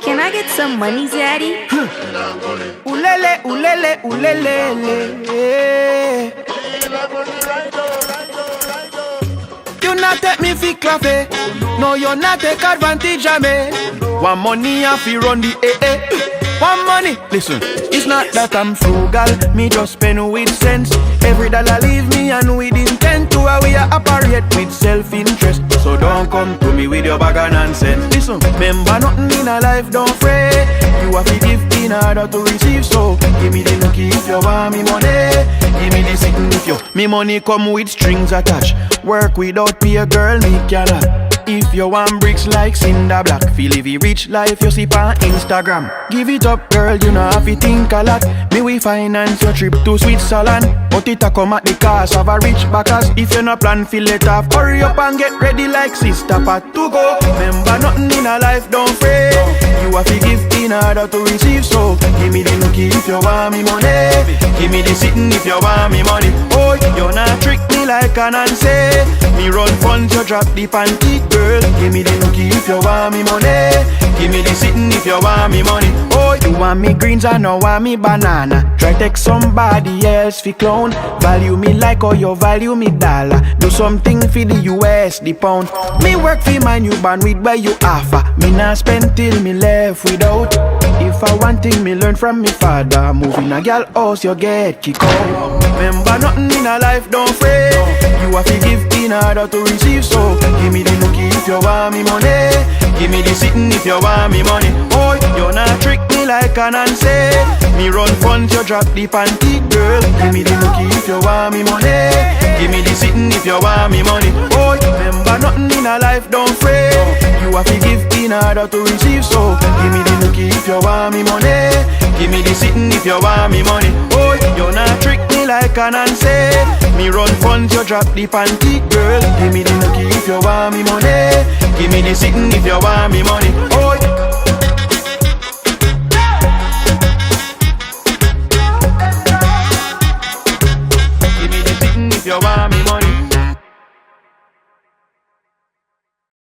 Can I get some money, daddy? Ulele, ulele, ulele. You not take me fi clave. No, you not take advantage of me. One money I fi run the One money, listen, it's not that I'm frugal. Me just spend with sense. Every dollar leave me and with intent to how we operate with self-interest. So don't come to me with your bag of nonsense. Listen, remember nothing in a life, don't fret. You have to give in order to receive. So give me the nookie if you want me money. Give me the sitting if you. Me money come with strings attached. Work without pay, girl, me cannot. If you want bricks like Cinder Black, feel if you rich life you see on Instagram. Give it up, girl, you know have to think a lot. Me we finance your trip to Switzerland, but it a come at the cost of a rich backers. If you no plan, fill it off. Hurry up and get ready like Sister Pat to go. Remember nothing in a life, don't fret. You have to give in order to receive. So give me the nookie if you want me money. Give me the sitting if you want me money. Oh, you not trick me like an Nancy. Me run funds, you drop the panty. Girl, give me the nookie if you want me money. Give me the sitting if you want me money. Oh, you want me greens, I know want me banana. Try take somebody else fi clown. Value me like how you value me dollar. Do something for the US, the pound. Me work fi mine, you born with where you offer. Me not spend till me left without. If I want thing, me learn from me father. Move in a girl house, you get kick out. Remember nothing in a life, don't fret. You have to give in order to receive. So give me the nookie if you want me money. Give me the sitting if you want me money. Oh, you not trick me like an Nancy. Me run funds, you drop the panty. Girl, give me the nookie if you want me money. Give me the sitting if you want me money. Oh, remember nothing in a life, don't fret. You have to give in order to receive. So give me the nookie if you want me money. Give me the sitting if you want me money. Oh, you not trick me like an Nancy. Me run funds, you drop the panty. Girl, give me the nookie if you want me money. Give me the sitting if you want me money. Oh,